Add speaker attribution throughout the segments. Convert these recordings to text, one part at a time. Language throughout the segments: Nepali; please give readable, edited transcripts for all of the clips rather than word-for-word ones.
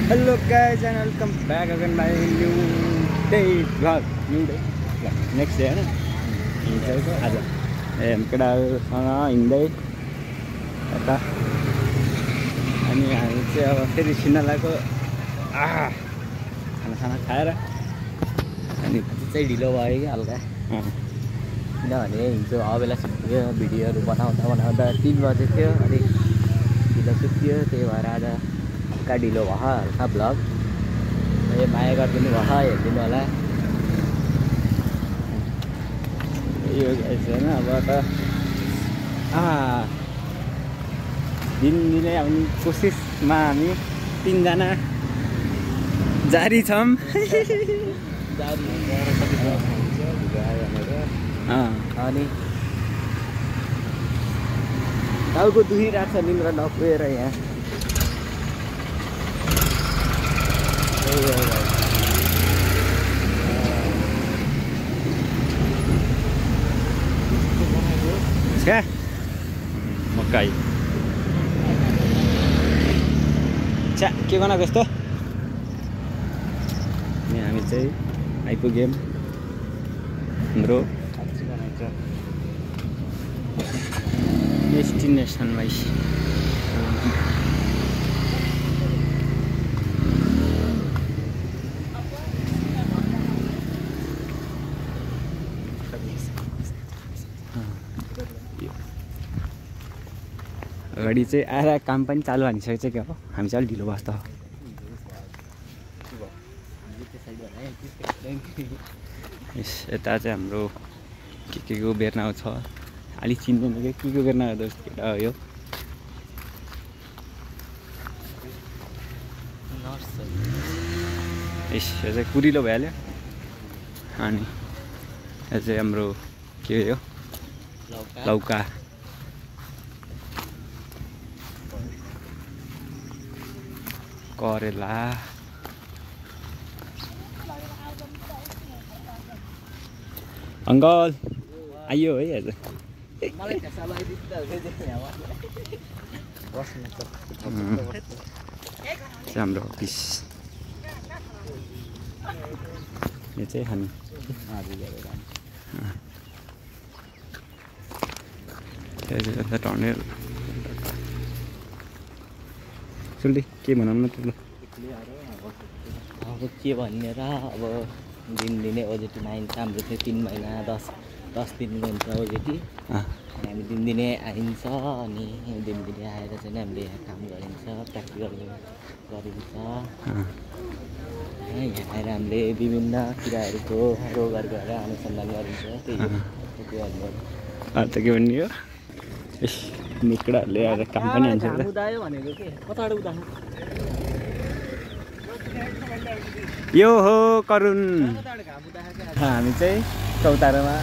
Speaker 1: Hello guys and welcome back again my new day vlog. New day next day हैन हिजोको आज केटाहरूसँग हिँड्दै यता अनि हामी चाहिँ अब फेरि छिन्न लागेको खाना खाएर अनि चाहिँ ढिलो भयो कि हल्का किनभने हिजो अबेला सुत्यो भिडियोहरू बनाउँदा 3 बजे थियो अनि ढिलो सुत्यो त्यही भएर आज हल्का ढिलो भयो हल्का भ्लग माया गरिदिनु भयो हेरिदिनु होला यो छैन अब त दिनदिनै आउने कोसिसमा हामी 3 जना जारी छौँ अनि टाउको दुखिरहेको छ निन्द्रा नपुगेर यहाँ क्या मकै छ्या के बनाएको यस्तो अनि हामी चाहिँ आइपुग्यौँ हाम्रो डेस्टिनेसनमा अगाडि चाहिँ आएर काम पनि चालु हानिसकेको छ क्या हो हामी चाहिँ अलिक ढिलो बस्दा हो यता चाहिँ हाम्रो के को बेर्ना छ अलिक चिन्दैन के को बेर्ना जस्तो केटा हो यो यो चाहिँ कुरिलो भइहाल्यो अनि यो चाहिँ हाम्रो के हो लौका करेला अङ्कल आइयो है आज हाम्रो अफिस यो चाहिँ हामी टर्नेल सुल्ली के भनौँ न त अब के भन्ने र अब दिनदिनै ओजेटी आइन्छ हाम्रो चाहिँ 3 महिना 10 दिनको हुन्छ ओजेटी हामी दिनदिनै आइन्छ अनि दिनदिनै आएर चाहिँ हामीले यहाँ काम गरिन्छ प्र्याक्टिकल गरिन्छ यहाँ आएर हामीले विभिन्न किराहरूको रोगहरू गरेर अनुसन्धान गरिन्छ त्यही अन्त के भन्ने हो निकडाहरूले आएर काम पनि हान्छ उदायो भनेको के कताबाट उदा यो हो करुण हामी चाहिँ चौतारामा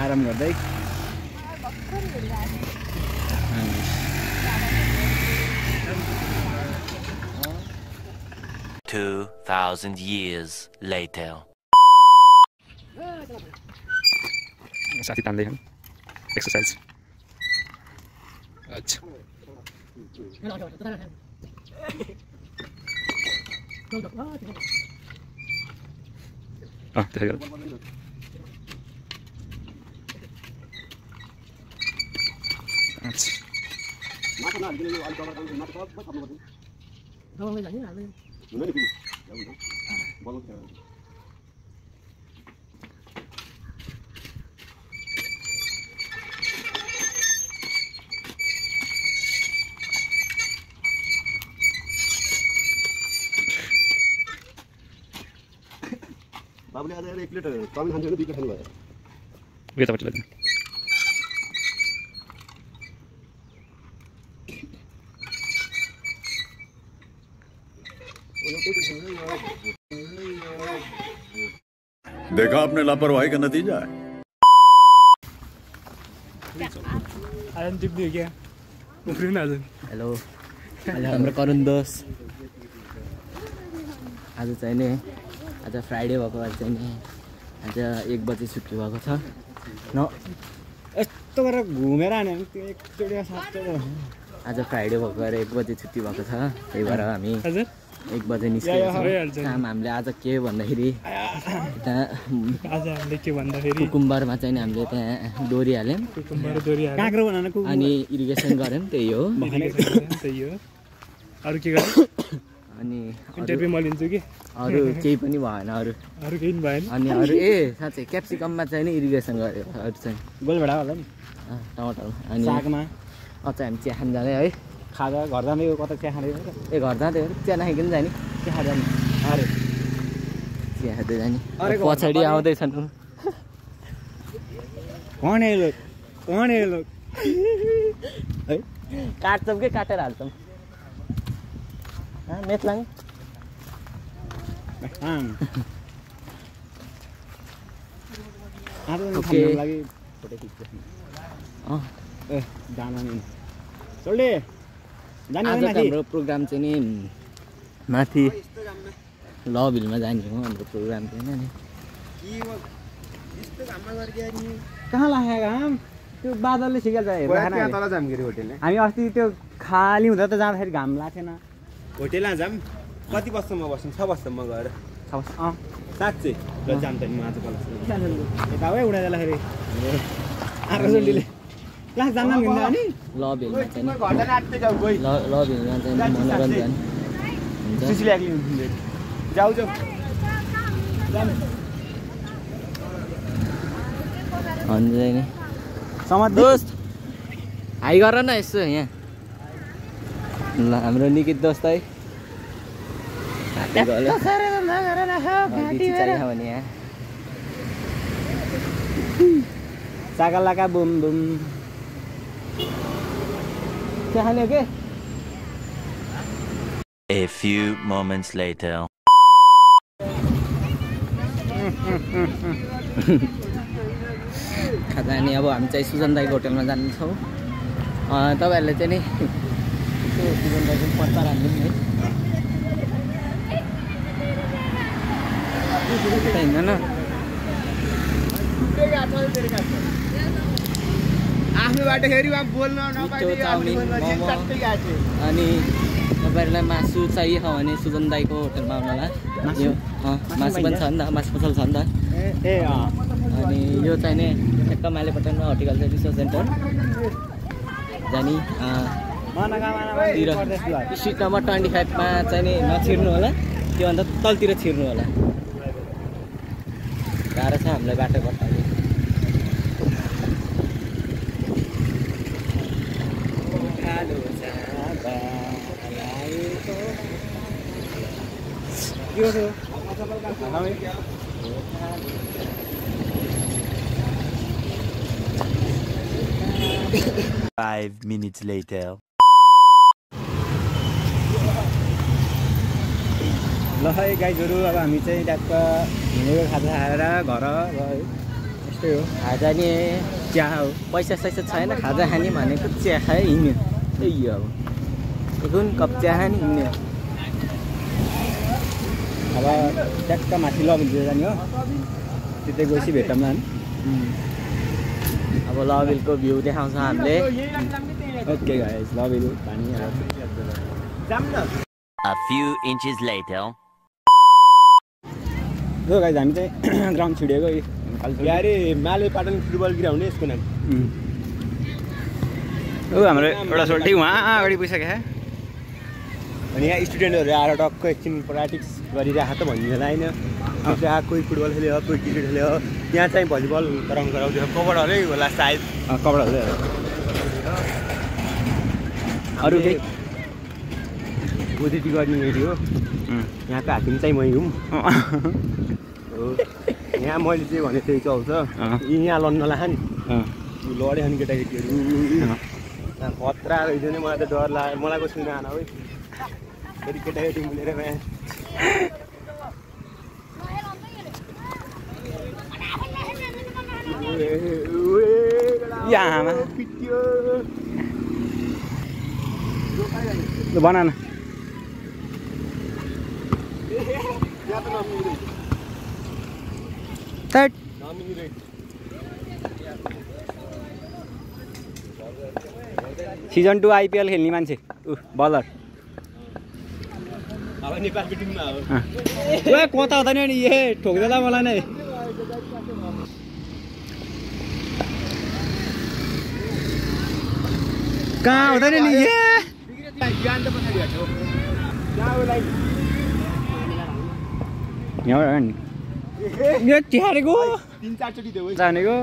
Speaker 1: आराम गर्दै
Speaker 2: 2000 years later
Speaker 1: साथी तान्दै छन् एक्सर्साइज अच्छा त्यसै गरौँ
Speaker 3: बाबुले आज 1 प्लेट चाउमिन खान्छ भने 2 प्लेट खानु भयो
Speaker 1: यतापट्टि लाग्नु
Speaker 4: देखा आपने लापरवाही का नतीजा है
Speaker 1: हेलो हाम्रो करुण दोष आज चाहिँ नि आज फ्राइडे भएको भएर चाहिँ नि आज 1 बजे छुट्टी भएको छ न यस्तो गरेर घुमेर आने एकचोटि आज फ्राइडे भएको भएर 1 बजे छुट्टी भएको छ त्यही भएर हामी 1 बजे निस्केको काम हामीले आज के भन्दाखेरि त्यहाँ
Speaker 5: आज हामीले के भन्दाखेरि
Speaker 1: कुकुम्बरमा चाहिँ हामीले त्यहाँ डोरी हाल्यौँ
Speaker 5: काँक्रो बनाउन
Speaker 1: अनि इरिगेसन गऱ्यौँ त्यही हो
Speaker 5: त्यही हो अरू के गर्नु
Speaker 1: अनि
Speaker 5: इन्टरभ्यू म लिन्छु कि
Speaker 1: अरू केही पनि भएन अरू
Speaker 5: केही पनि भएन
Speaker 1: अनि अरू साँच्चै क्याप्सिकममा चाहिँ नि इरिगेसन गऱ्यो अरू चाहिँ
Speaker 5: गोलभेडा होला नि
Speaker 1: टमाटर अनि
Speaker 5: सागमा
Speaker 1: अझै हामी चिया खान जाने है
Speaker 5: खाजा घर जाँदै कता चिया खाँदै
Speaker 1: घर जाँदै हो चिया नखाइकन जाने
Speaker 5: चिया खाँदा नि
Speaker 1: अरे चिया खाँदै जाने पछाडि आउँदैछन् है काट्छौँ कि काटेर हाल्छौँ मेथलाङ हाम्रो प्रोग्राम चाहिँ नि माथि लभ हिलमा जाने हो हाम्रो प्रोग्राम चाहिँ नि
Speaker 5: कहाँ लाग्यो घाम त्यो बादलले सिकाल्छ हामी अस्ति त्यो खाली हुँदा त जाँदाखेरि घाम लाग्थेन
Speaker 3: होटेलमा जाऊँ कति वर्षसम्म बस्छौँ 6 वर्षसम्म गएर
Speaker 5: 6 वर्ष
Speaker 3: साँच्चै ल जाम त नि म आज कल
Speaker 5: यता हो उडा जाँदाखेरि आकाशले क्लास जान्न मिल्दैन अनि
Speaker 1: लभ हिलमा चाहिँ
Speaker 3: घर जान आँट्दै जाऊ गई
Speaker 1: लभ हिलमा चाहिँ मनोरञ्जन हुन्छ
Speaker 3: सुसी लाग्ने हुन्छ जाऊ जाऊ
Speaker 1: हुन्छ नि
Speaker 5: समाज
Speaker 1: दोस्त हाई गर न यसो यहाँ ल हाम्रो निकित दोस्त है भने यहाँ
Speaker 5: सागालाका बुम बुम के खाने के
Speaker 2: A few moments later.
Speaker 1: खाजा नि अब हामी चाहिँ सुजन दाईको होटलमा जान्छौँ तपाईँहरूले चाहिँ नि सुजन दाईको पत्ता राख्दिउँ है हिँड्न न
Speaker 3: आफ्नो बाटोखेरि बोल्न
Speaker 1: चाउमिन मोमो अनि तपाईँहरूलाई मासु चाहियो भने सुजन दाईको होटलमा आउनुला यो मासु पनि छ नि त मासु पसल छ नि त अनि यो चाहिँ नि ठ्याक्क मालेपटनमा हर्टिकल्चर रिसर्च सेन्टर जाने स्ट्रिट नम्बर 25 मा चाहिँ नि नछिर्नु होला त्योभन्दा तलतिर छिर्नु होला गाह्रो छ हामीलाई बाटो बताउने
Speaker 5: के हो
Speaker 2: 5 minutes later.
Speaker 5: ल है गाइजहरू अब हामी चाहिँ ट्याक्क हिँडेको खाजा खाएर घर यस्तै हो
Speaker 1: खाजा नि चिया हो पैसा सैसा छैन खाजा खाने भनेको चिया खायो हिँड्यो त्यही हो अब कुन कप चिया खाने हिँड्यो
Speaker 5: अब ट्याक्क माथि लभिलतिर जाने हो त्यतै गएपछि भेटौँ न
Speaker 1: अब लभिलको भ्यू देखाउँछ हामीले
Speaker 5: ओके गाइस लभिल पानी
Speaker 2: A few inches later.
Speaker 5: हो गाइस हामी चाहिँ ग्राउन्ड छिडेको
Speaker 3: यारे मालेपाटन फुटबल ग्राउन्ड यसको नाम
Speaker 5: हो हाम्रो एउटा सोल्टी उहाँ अगाडि पुगिसक्यो
Speaker 3: अनि यहाँ स्टुडेन्टहरू आएर टक्क एकछिन प्र्याक्टिस गरिरहेको त भन्ने होला होइन त्यहाँ कोही फुटबल खेल्यो कोही क्रिकेट खेल्यो यहाँ चाहिँ भलिबल गराउँथ्यो कबडरै होला सायद
Speaker 5: कपडा अरू केही
Speaker 3: ओजिटी गर्ने हेऱ्यो हो यहाँको हाकिम चाहिँ मै हुँ हो यहाँ मैले चाहिँ भनेको थिएँ चल्छ यहाँ लड्न नलाख नि लड्यो नि केटाकेटीहरू खतरा रहेछ नि मलाई त डर लाग्यो मलाई को छुइनँ आन है फेरि केटाकेटी मिलेर
Speaker 5: यहाँ
Speaker 3: पिट्यो
Speaker 5: ल बना न सिजन 2 आइपिएल खेल्ने मान्छे बलर
Speaker 3: अब नेपाल बिटिङमा हो
Speaker 5: ओए कता हुँदैन नि ए ठोक्दैला मलाई नै कहाँ हुँदैन नि ए
Speaker 3: ज्ञान त पछाडि हट्यो
Speaker 5: यहाँ नि यो तिहारेको
Speaker 3: 3-4 चोटि देऊ
Speaker 5: जानेको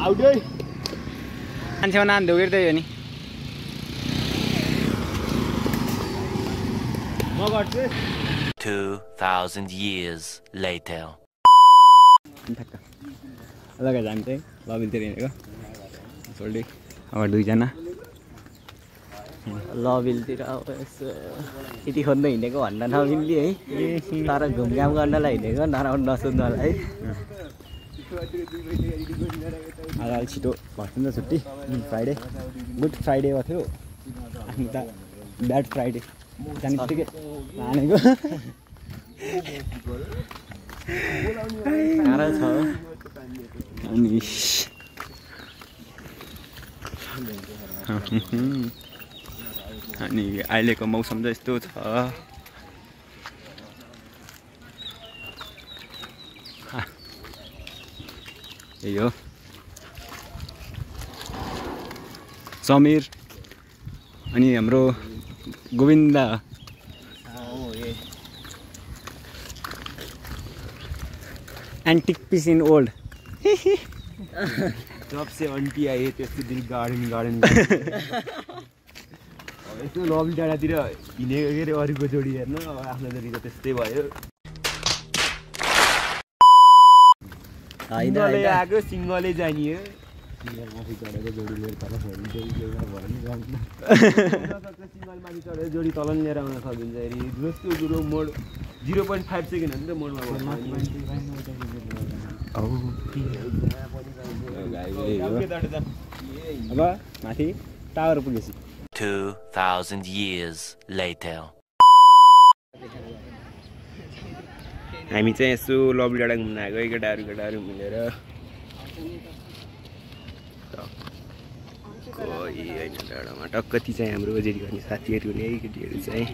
Speaker 3: आउडै
Speaker 5: मान्छेमा नाम देऊ हेर्दै हो नि
Speaker 3: म गर्छु
Speaker 2: 2,000 years later.
Speaker 5: ठ्याक्क लगाएर हामी चाहिँ लबिलतिर हिँडेको सोल्डी अब दुईजना
Speaker 1: लबिलतिर अब यसो यति खोज्न हिँडेको भन्न नमिल्ने है तर घुमघाम गर्नलाई हिँडेको नराम्रो नसोध्नलाई
Speaker 5: आज अलिक छिटो भन्छ नि त छुट्टी फ्राइडे गुड फ्राइडे थियो आफ्नो त ब्याड फ्राइडे जाने बित्तिकै हानेको
Speaker 1: गाह्रो छ
Speaker 5: अनि अहिलेको मौसम चाहिँ यस्तो छ यही हो समीर अनि हाम्रो Govind antique piece in old
Speaker 3: जब से आन्टी आए त्यस्तो दिन गार्डन यस्तो लबी डाँडातिर हिँडेको के अरे अरूको जोडी हेर्नु अब आफ्नो जोडीको त्यस्तै भयो सिङ्गलै आएको सिङ्गलै जाने हो सिङ्गल माथि चढेर जोडी तल लिएर आउन सकिन्छ अरे जस्तो कुरो मोड 0.5 सेकेन्ड हो नि त मोडमा
Speaker 5: अब माथि टावर पुगेपछि
Speaker 2: 2,000 years later.
Speaker 3: हामी चाहिँ यसो लबी डाँडा घुम्न आएको केटाहरू मिलेर टक्कै होइन डाँडामा टक्क ती चाहिँ हाम्रो ओजेरी गर्ने साथीहरू हुने केटीहरू चाहिँ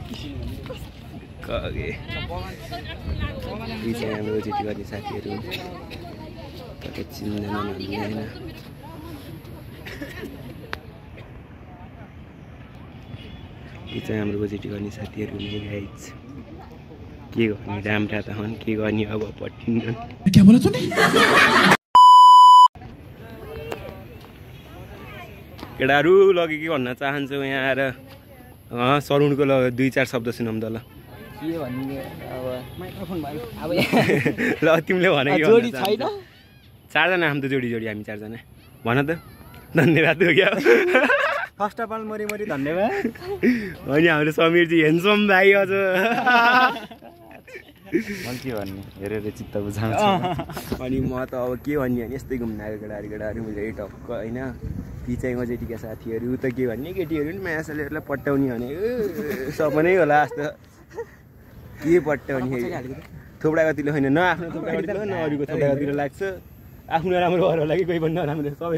Speaker 3: ती चाहिँ हाम्रो ओजेरी गर्ने साथीहरू कतै चिन्दैन भन्ने होइन ती चाहिँ हाम्रो ओजेरी गर्ने साथीहरू हुने गाइज के गर्ने राम्रा त हन् के गर्ने अब पट्टिन्छन् केटाहरू लगे के भन्न चाहन्छु यहाँ आएर सरुणको 2-4 शब्द सुनाउँ त ल
Speaker 1: के भन्ने अब माइक्रोफोन भयो अब
Speaker 3: ल तिमीले भने के
Speaker 1: जोडी छैन
Speaker 3: 4 जना हामी त जोडी हामी 4 जना भन त धन्यवाद हो क्या
Speaker 5: फर्स्ट अफ अल मरी धन्यवाद
Speaker 3: अनि हाम्रो समीरजी हेन्सम भाइ अझ
Speaker 5: मैले के भन्ने हेरेर चित्त बुझाउँछ
Speaker 3: अनि म त अब के भन्ने भने यस्तै घुम्न आएको केटाहरू मैले टक्क होइन ती चाहिँ ओजेटीका साथीहरू त के भन्ने केटीहरू पनि माया सालीहरूलाई पट्याउने भने सपनै होला जस्तो के पट्याउने थोप्रा गतिलो होइन न आफ्नो थोप्रा गतिलो न अरूको थोप्रा गतिलो लाग्छ आफ्नो राम्रो भएर होला कि कोही पनि नराम्रो सबै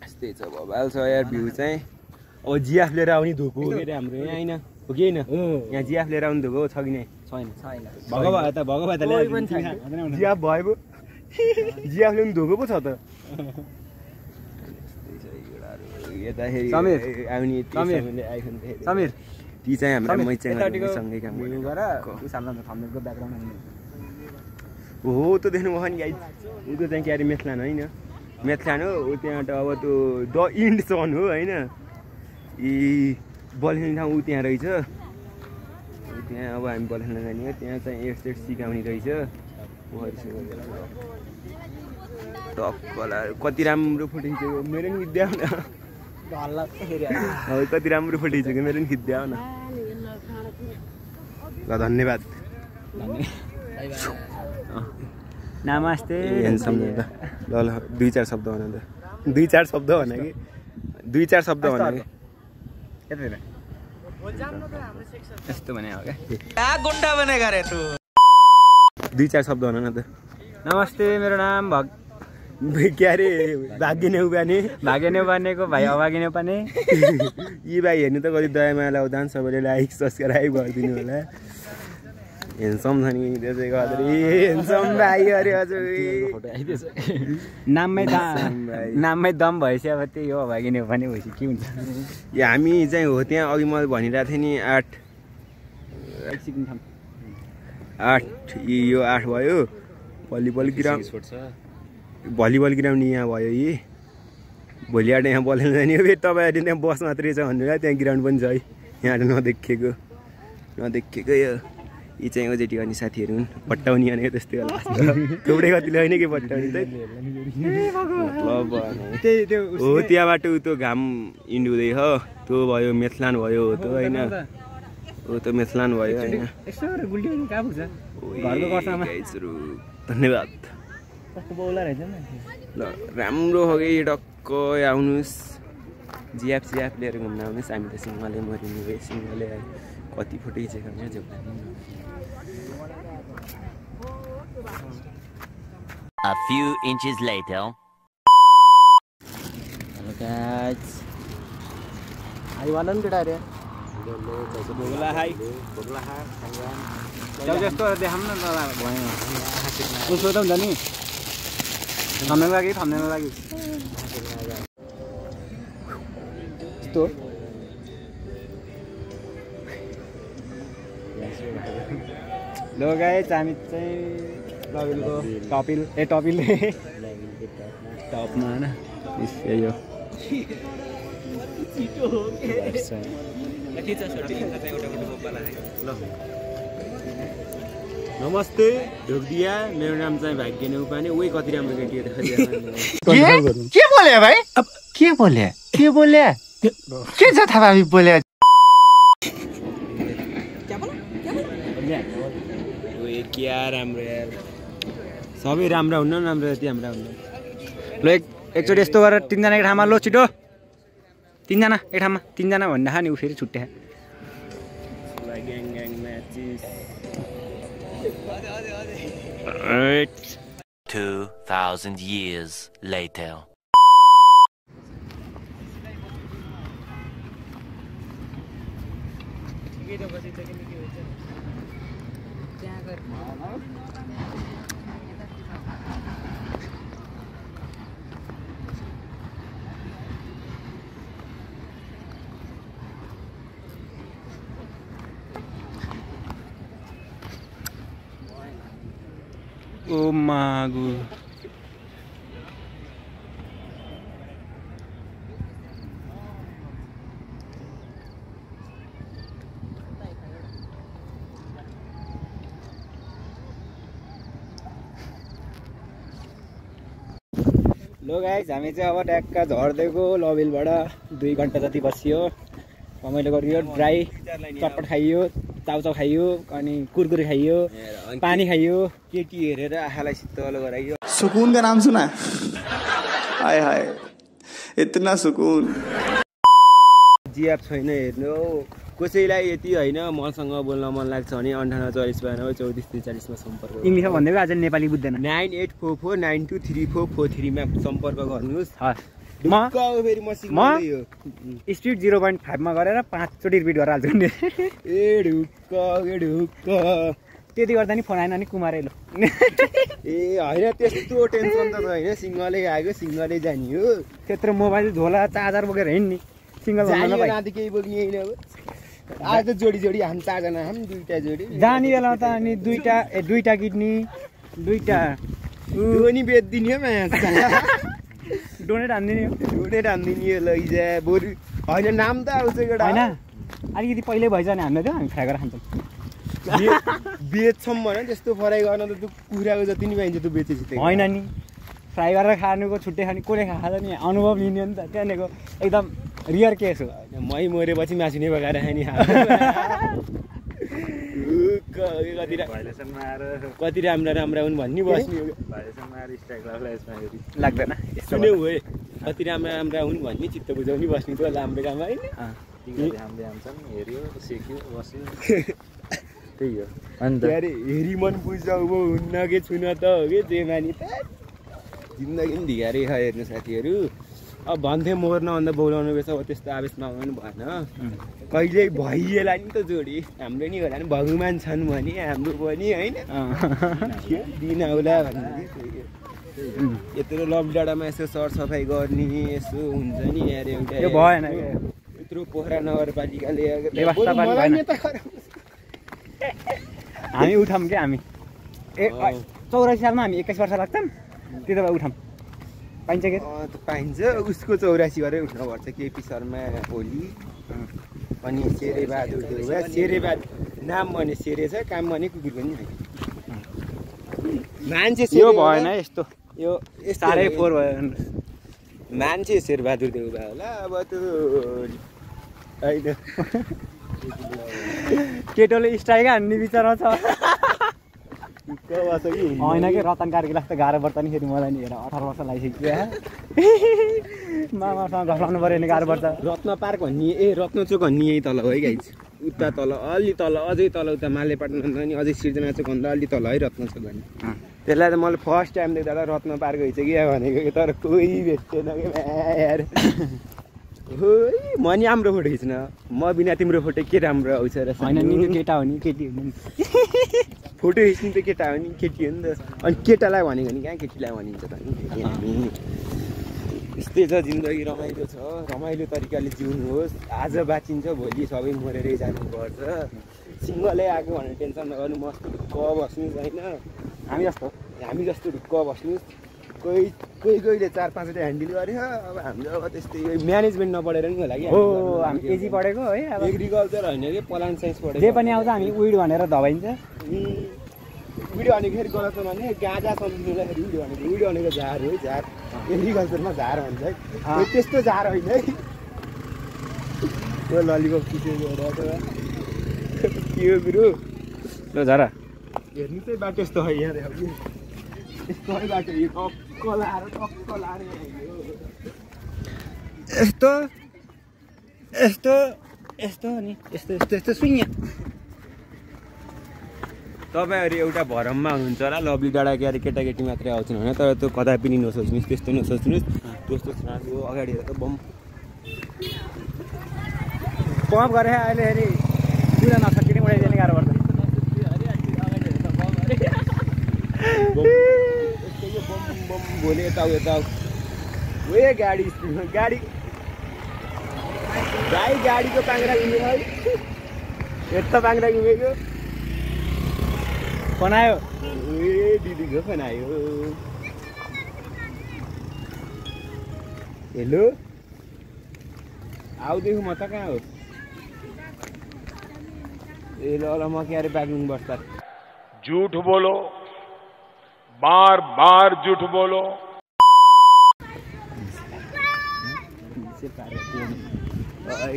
Speaker 3: यस्तै छ भवाल छ यार भ्यू चाहिँ अब जिएफ लिएर आउने धोको हो के हाम्रो यहाँ होइन हो कि होइन यहाँ जिएफ लिएर आउने धोको छ कि नै
Speaker 1: छैन
Speaker 5: भगवा त
Speaker 3: जिएफ भयो जिएफ ल्याउनु धोको पो छ त यताखेरि आउने
Speaker 5: समीर
Speaker 3: ती चाहिँ हाम्रो मैचाङसँगै काम हो त देख्नुभयो नि गाइज उतो चाहिँ के अरे मेथलान होइन मेथलान हो त्यहाँ त अब त्यो द इन्ड सन हो होइन यी बल्ने ठाउँ ऊ त्यहाँ रहेछ त्यहाँ अब हामी बल्न जाने हो त्यहाँ चाहिँ एड सिकाउने रहेछ टक्कला कति राम्रो फोटो खिचेको मेरो पनि खिच्दै आउन कति राम्रो फोटो खिचेको मेरो पनि खिच्दै आउन ल धन्यवाद
Speaker 5: नमस्ते
Speaker 3: ह्यान्डसम त ल ल 2-4 शब्द भन त 2-4 शब्द भन कि 2-4 शब्द भन कि
Speaker 5: यस्तो भने हो क्या
Speaker 1: गुन्डा बनेगा रे तू
Speaker 3: 2-4 शब्द भन न त
Speaker 5: नमस्ते मेरो नाम
Speaker 3: क्या रे भाग्य नेउपाने
Speaker 5: भाइ अभागी नेउपाने
Speaker 3: यी भाइ हेर्नु त कति दया माया लाउँदा सबैले लाइक सब्सक्राइब गरिदिनु होला ह्यान्डसम छ नि त्यसै गर्दा ह्यान्डसम भाइ अरे हजुर
Speaker 5: नाममै दम भएपछि अब त्यही हो अभागी नेउपाने भएपछि के हुन्छ
Speaker 3: हामी चाहिँ हो त्यहाँ अघि मैले भनिरहेको थिएँ नि 8 यो 8 भयो भलिबल ग्राउन्ड यहाँ भयो यी भोलि आएर यहाँ बोलेर जाने हो तपाईँहरू त्यहाँ बस मात्रै छ भनेर त्यहाँ ग्राउन्ड पनि छ है यहाँ नदेखेको यो यी चाहिँ ओजेटी गर्ने साथीहरू हुन् पट्टाउने अनि त्यस्तै होला थुप्रै कतिले होइन कि पट्टाउने हो त्यहाँबाट त्यो घाम इन्डुँदै हो त्यो भयो मेथलान भयो हो त्यो होइन हो त्यो मेथलान भयो होइन धन्यवाद ल राम्रो हो कि टक्क आउनुहोस् जियाप लिएर घुम्न आउनुहोस् हामी त सिंहले मरिनु गयो सिंहले कति फोटो खिचेको हुन्छ
Speaker 2: A few inches later.
Speaker 1: Hello guys. Ayo wanan केटा रे
Speaker 3: बोगला हाई
Speaker 5: जाऊ जस्तो देखाउँ न भयो उसो त हुन्छ नि थम्नेल लागि यस्तो ल गाइस हामी चाहिँ लबिलको टपिल टपमा हैन यही हो
Speaker 3: नमस्ते ढोकदिया मेरो नाम चाहिँ भाग्य नेउपाने उही कति राम्रो केटी
Speaker 6: के बोले भाइ अब के बोले के छ थाहा बोले
Speaker 3: क्या राम्रो यार सबै राम्रा हुन्न राम्रो यति हाम्रा हुन्न
Speaker 5: ल एकचोटि यस्तो गरेर 3 जना एक ठाउँमा लो छिटो 3 जना एक ठाउँमा 3 जना भन्दा नि उ फेरि छुट्ट्या
Speaker 3: ग्याङ म्याचेस
Speaker 2: 2000 years later.
Speaker 5: ओ मागु लो गाइस हामी चाहिँ अब ट्याक्क झर्दैको लबिलबाट 2 घन्टा जति बसियो रमाइलो गरियो ड्राई चटपट खाइयो चाउचाउ खाइयो अनि कुरकुरे खाइयो पानी खाइयो
Speaker 3: केटी हेरेर आँखालाई शीतल गराइयो
Speaker 6: सुकून का नाम सुना हाय हाय इतना सुकून
Speaker 3: जियाप छैन हेर्नु कसैलाई यति होइन मसँग बोल्न मन लाग्छ भने 9844923440 मा सम्पर्क
Speaker 5: इङ्ग्लिस भन्दैको आज नेपाली बुझ्दैन
Speaker 3: 9844923443 मा सम्पर्क गर्नुहोस्
Speaker 5: म स्पिड 0.5 मा गरेर 5 चोटि रिपिट गरेर हाल्छु नि
Speaker 3: ए ढुक्क
Speaker 5: त्यति गर्दा नि फोन आएन नि कुमारै लो
Speaker 3: ए होइन त्यस्तो टेन्सन त होइन सिंहले आएको सिंहले जाने हो
Speaker 5: त्यत्रो मोबाइल झोला चार्जर बोकेर हिँड्ने सिंगल भन्नु
Speaker 3: नाति केही बोक्ने होइन अब आज त जोडी हामी 4 जना हामी 2टा जोडी
Speaker 5: जानी बेला त अनि दुईटा किड्नी 2टा
Speaker 3: पनि बेच्दिने हो माया
Speaker 5: डोनेट हान्दिने हो
Speaker 3: लैजा बरु होइन नाम त आउँछ एउटा
Speaker 5: होइन अलिकति पहिल्यै भइछ भने हामीले त्यो हामी फ्राई गरेर खान्छौँ
Speaker 3: बेच्छौँ भने त्यस्तो फ्राई गर्न त त्यो कुखुराको जति नि पाइन्छ त्यो बेचेपछि
Speaker 5: होइन नि फ्राई गरेर खानुको छुट्टै खाने कसले खान्छ नि अनुभव लिने हो नि त त्यहाँदेखिको एकदम रियर केस हो
Speaker 3: मै मरेपछि मासु नै पकाएर खाने कति राम्रा राम्रा हुन् भन्ने बस्ने
Speaker 5: लाग्दैन
Speaker 3: सुन्यौ है कति राम्रा राम्रा हुन् भन्ने चित्त बुझाउने बस्ने त राम्रो काम होइन
Speaker 5: त्यही हो अन्त
Speaker 3: अरे हेरी मन बुझाउ हुन्न के छुन त हो कि जेमानी त जिन्दगी पनि धिगारै छ हेर्नु साथीहरू अब भन्थे मोर्न भन्दा बोलाउनु पर्छ अब त्यस्तो आवेशमा आउनु भएन कहिले भइएला नि त जोडी हाम्रो नि होला नि भगवान् छन् भने हाम्रो पनि होइन दिन आउला भन्ने यत्रो लभ डाँडामा यसो सरसफाइ गर्ने यसो हुन्छ नि यार एउटा
Speaker 5: यो भएन
Speaker 3: यत्रो पोखरा नगरपालिकाले
Speaker 5: व्यवस्थापन भएन हामी उठाम क्या हामी 84 सालमा हामी 21 वर्ष लाग्छन् त्यति बेला उठाम पाइन्छ के
Speaker 3: पाइन्छ उसको 84 गरेर उठ्नुपर्छ केपी शर्मा ओली अनि शेरेबहादुर देउवा शेरेबहादुर नाम भने शेरे छ काम भने कुकुर पनि होइन मान्छे
Speaker 5: यो भएन यस्तो यो साह्रै फोहोर भयो
Speaker 3: मान्छे शेरबहादुर देउवा होला अब त्यो होइन
Speaker 5: केटोले स्ट्राइक हान्ने बिचरा छ होइन कि रतन कार्कीलाई त गाह्रो पर्छ नि फेरि मलाई नि हेर 18 वर्ष लागिसक्यो मामासँग घस्लाउनु पऱ्यो भने गाह्रो पर्छ
Speaker 3: रत्न पार्क भन्ने रत्नचोक भन्ने यही तल है गाइज उता तल अलि तल अझै तल उता मालेपाटन अनि अझै सिर्जना चोक भन्दा अलि तल है रत्नचोक भन्ने त्यसलाई त मैले फर्स्ट टाइम देख्दा त रत्न पार्क भइसक्यो भनेको तर कोही भेटेन कि यार हो म नि राम्रो फोटो खिच्न म बिना तिम्रो फोटो के राम्रो आउँछ र
Speaker 5: होइन नि त्यो केटा हो नि केटी हो नि
Speaker 3: फोटो खिच्नु त केटा हो नि केटी हो नि त अनि केटालाई भनेको नि कहाँ केटीलाई भनिन्छ त नि यस्तै छ जिन्दगी रमाइलो छ रमाइलो तरिकाले जिउनुहोस् आज बाँचिन्छ भोलि सबै मरेरै जानुपर्छ सिङ्गलै आएको भनेर टेन्सन नगर्नु मस्त ढुक्क बस्नुहोस् होइन हामी जस्तो ढुक्क बस्नुहोस् कहिले 4-5 वटा ह्यान्डल गर्यो अब हाम्रो अब त्यस्तै म्यानेजमेन्ट नपढेर नि होला कि
Speaker 5: हो हामी एजी पढेको है अब
Speaker 3: एग्रिकल्चर होइन कि प्लान्ट साइन्स पढेको
Speaker 5: जे पनि आउँछ हामी उइड भनेर दबाइन्छ
Speaker 3: भिडियो भनेको फेरि गलत भने गाँजा सम्झिनुलाई फेरि भिडियो भनेको झार हो झार एग्रिकल्चरमा झार भन्छ है त्यस्तो झार होइन है त्यो ललिपप पिसेको के हो गुरु
Speaker 5: ल झरा
Speaker 3: हेर्नु चाहिँ बाटो यस्तो है यहाँ यस्तो है बाटो यो टक्क लाएर
Speaker 5: यस्तो यस्तो यस्तो नि यस्तो यस्तो यस्तो सुइया
Speaker 3: तपाईँहरू एउटा भरममा हुनुहुन्छ होला लभली डाँडा क्यारे केटाकेटी मात्रै आउँछन् होइन तर त्यो कदापि पनि नसोच्नुहोस् त्यस्तो नसोच्नुहोस् त्यस्तो सुनाएको अगाडि हेरेर त बम
Speaker 5: पम्प गरेर अहिले फेरि दुईजना नसकिने उडाइदिने गाह्रो पर्छ
Speaker 3: बम भोलि यता वे गाडी गाडीको पाङ्रा घुमेको है यता पाङ्रा घुमेको
Speaker 5: बनायो
Speaker 3: ए दिदीको बनायो हेलो आउँदैछु म त कहाँ हो ए ल म क्यारे बाग्लुङ बस्दा
Speaker 7: झूठ बोलो बार बार झूठ बोलो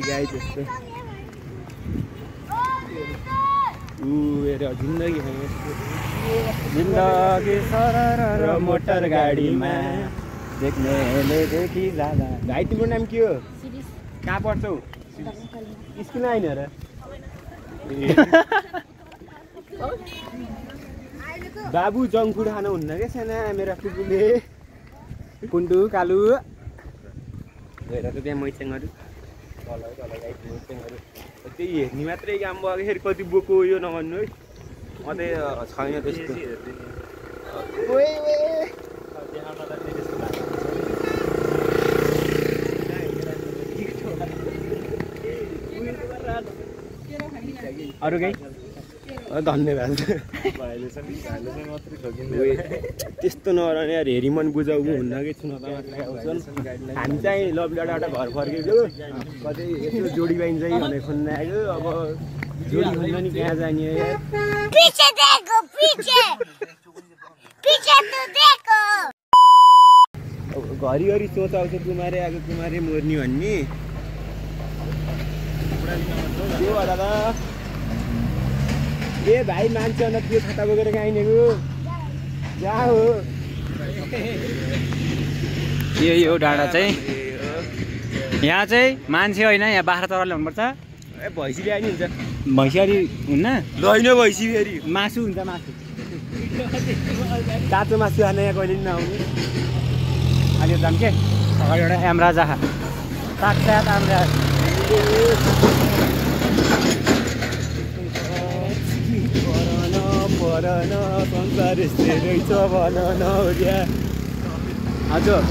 Speaker 3: गाई त्यस्तो
Speaker 5: जिन्दगी सरर मोटर गाडीमा देख्नेले देखि जाँदा
Speaker 3: भाइ तिम्रो नाम के हो कहाँ पढ्छौ स्कुल आइन र बाबु जङ्क फुड खानु हुन्न क्या साना मेरो कुकुरले
Speaker 5: कुन्डु कालु
Speaker 3: हेर त त्यहाँ मैचाङहरू तल मैचाङहरू त्यही हेर्ने मात्रै काम भयो फेरि कति बोको यो नभन्नु है म त छैन त्यस्तो
Speaker 5: अरू केही
Speaker 3: धन्यवाद त्यस्तो नगर्ने यार हेरी मन बुझाउनु हुन्न कि छुन हामी चाहिँ लभ डाँडाबाट घर फर्केको कतै यसो जोडी पाइन्छ कि भनेर खोज्न आएको अब जोडी खोज्न नि कहाँ जाने यार घरिघरि सोच आउँछ कुमारे आएको कुमारे मर्ने भन्ने के हो दादा ए भाइ मान्छे अन्त त्यो छाता बोकेर कहाँ हिँडेको जहाँ हो
Speaker 5: यो डाँडा चाहिँ यहाँ चाहिँ मान्छे होइन यहाँ बाख्रा चराले हुनुपर्छ
Speaker 3: ए भैँसी ल्याए नि हुन्छ
Speaker 5: भैँसियारी हुन्न
Speaker 3: होइन भैँसी फेरि
Speaker 5: मासु हुन्छ मासु
Speaker 3: तातो मासु खान यहाँ कहिले पनि नआउने
Speaker 5: अनि जाम के अगाडि एउटा एमराजा साक्षात एमराज
Speaker 3: परन संसार यस्तै रहेछ भन नौर्या
Speaker 5: हजुर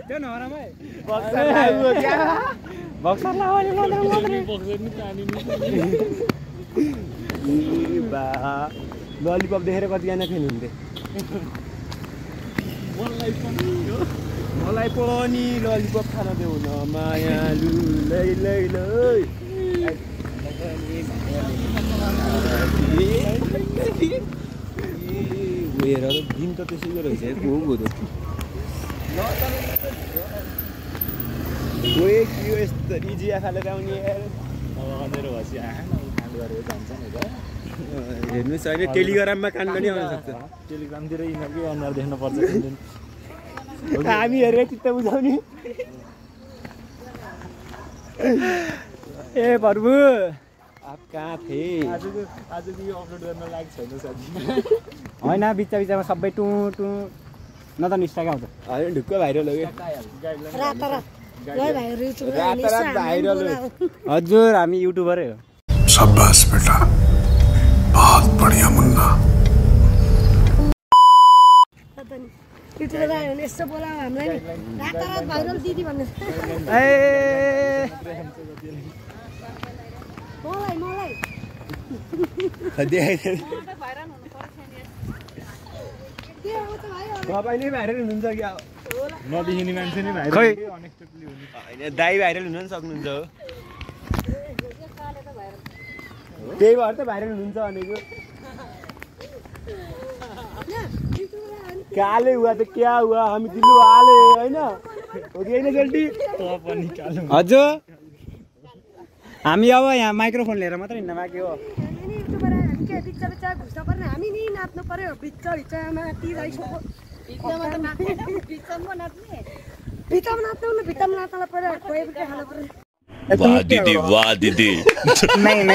Speaker 5: त्यो नरामै बक्सर
Speaker 3: ललिपप देखेर कतिजना खेल्नुहुन्थ्यो मलाई पनि ललिपप खान देऊ न मायालु लै लै लै हेर दिन त त्यसैको रहेछ यो यस्तरी जिया खालेर आउने हेर्नुहोस् अहिले टेलिग्राममा कान पनि आउन सक्छ
Speaker 6: टेलिग्रामतिर यिनीहरूकै अनुहार देख्नुपर्छ
Speaker 3: हामी हेरेर चित्त बुझाउने ए प्रभु आप कहाँ थिए
Speaker 6: आजको यो अपलोड गर्न लायक छैन साथी
Speaker 5: होइन बिचमा बिचमा सबै टु टु न त निस्टाकै आउँछ
Speaker 3: होइन ढुक्क भाइरल हो
Speaker 8: रातारात
Speaker 3: भाइरल
Speaker 5: हजुर हामी युट्युबरै हो
Speaker 4: शाबाश बेटा बहुत बढ़िया मुन्ना
Speaker 8: युट्युबर आयो भने यस्तो बोलायो हामीलाई नि रातारात भाइरल दिदी भन्ने मलाई
Speaker 3: तपाईँ नै भाइरल हुनुहुन्छ क्या
Speaker 6: नदेखिने मान्छे नै भाइरल अनएक्सपेक्टेडली हुने
Speaker 3: होइन दाइ भाइरल हुन पनि सक्नुहुन्छ हो त्यही भएर त भाइरल हुनुहुन्छ भनेको काले हुआ त क्या हुआ हामी दिल्लु हाले होइन हो कि होइन जल्दी
Speaker 6: पनि कालो
Speaker 5: हजुर हामी अब यहाँ माइक्रोफोन लिएर मात्रै हिँड्न बाँकी हो
Speaker 8: युट्युबर आयो हामी के बिच्चा बिच्चा घुस्न पर्ने हामी नि नाच्नु पर्यो बिच्चा बिच्चामा भित्तामा नाच्नु भित्तामा नाच्नलाई पर्यो खोइ बिच्चा खानु पर्यो
Speaker 2: वाह दीदी वाह दीदी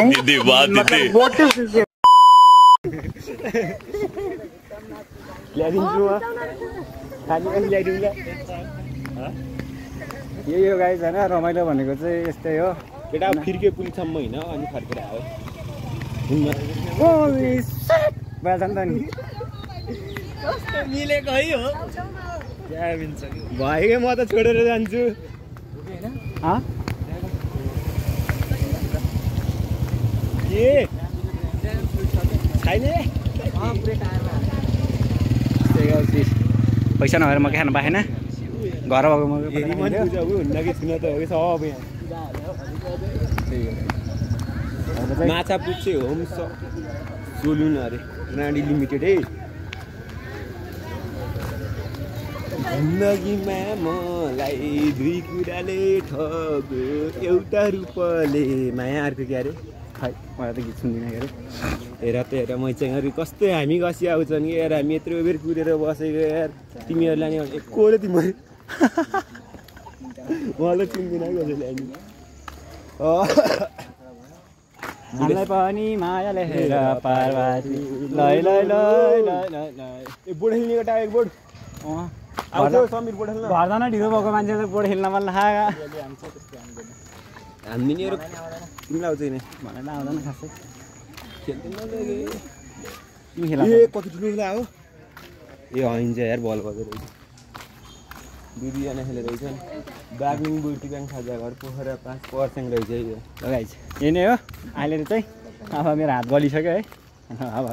Speaker 2: दीदी वाह दीदी
Speaker 3: ल्याइदिन्छु खाने पनि ल्याइदिउँला
Speaker 5: यो गाइज होइन रमाइलो भनेको चाहिँ यस्तै हो
Speaker 3: केटा फिर्के पुलसम्म होइन अनि फर्केर आयो
Speaker 5: बाजा नि
Speaker 3: मिलेको है हो भयो म त छोडेर जान्छु के छैन
Speaker 5: पैसा नभएर म खानु पाएन घर भएको म
Speaker 3: हुन्न कि छुन त हो कि सब यहाँ माछा पुच्छे होम सोलुन अरे राडी लिमिटेड है जिन्दगीमा मलाई दुई कुराले ठग्यो एउटा रूपले माया अर्को के अरे
Speaker 5: खै मलाई त गीत सुन्दिनँ के अरे
Speaker 3: हेर त हेर मैचाङहरू कस्तो हामी गसी आउँछन् कि यार हामी यत्रो बेर कुरेर बसेको यार तिमीहरूलाई नि एकले तिमीहरू मलाई चिन्दिनँ कसैले अनि
Speaker 5: हामीलाई पनि माया लेखेर पार्वती लै लै लै लै लै लै
Speaker 3: ए बोर्ड खेल्नेको टाइगर बोर्ड आउँछ समीर बोर्ड खेल्न
Speaker 5: घर जान ढिलो भएको मान्छेले बोर्ड खेल्न मन लाग्यो
Speaker 3: हामी नि तिमीलाई आउँछ नि
Speaker 5: मलाई त आउँदैन खासै
Speaker 3: खेल्दैन
Speaker 5: तिमी खेला
Speaker 3: ए कति ठुलो खेला हो ए होइन यार बल गर्दै रहेछ दुईजना खेलेर रहेछन् बागलिङ बुल्टीब्याङ खाजा घर पोखरा 5% रहेछ यो
Speaker 5: लगाइछ यही नै हो अहिले चाहिँ अब मेरो हात गलिसक्यो है अब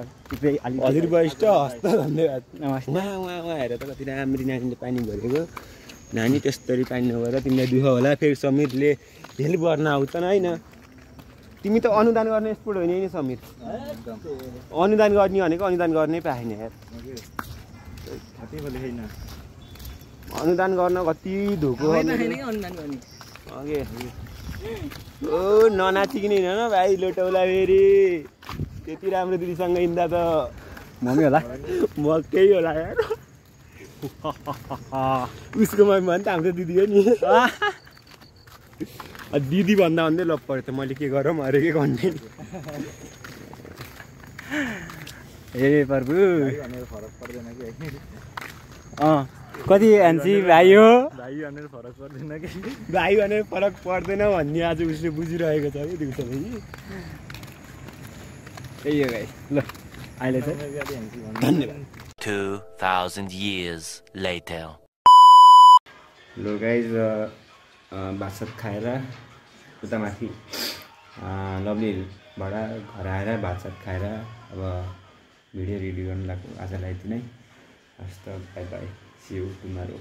Speaker 3: हजुर वरिष्ठ हस्त धन्यवाद
Speaker 5: नमस्ते
Speaker 3: उहाँ हेर त कति राम्री नानीले पानी भरेको नानी त्यस्तरी पानी नभएर तिमीलाई दुःख होला फेरि समीरले हेल्प गर्न आउँछन् होइन तिमी त अनुदान गर्ने स्पोर्ट होइन नि समीर अनुदान गर्ने भनेको अनुदान गर्नै पाएन यार अनुदान गर्न कति धोको ओ ननाचिकन हिँड न भाइ लोटौला फेरि त्यति राम्रो दिदीसँग हिँड्दा त
Speaker 5: मम्मी होला
Speaker 3: मकै होला यार उसको मम्मी भने त हाम्रो दिदी हो नि दिदी भन्दा भन्दै लप पऱ्यो त मैले के गरौँ अरे के भन्ने नि
Speaker 5: ए प्रभु कति एन्सी भाइ हो
Speaker 3: भाइ भनेर फरक पर्दैन भन्ने आज उसले बुझिरहेको छ कि दिउँसो
Speaker 5: त्यही हो गाइस ल अहिले चाहिँ
Speaker 3: धन्यवाद
Speaker 2: 2000 years later.
Speaker 3: लो गाइज भातसात खाएर उता माथि लभलीबाट घर आएर भातसात खाएर अब भिडियो रेडी गर्नु लाग्यो आजलाई यति नै हस् त bye bye see you tomorrow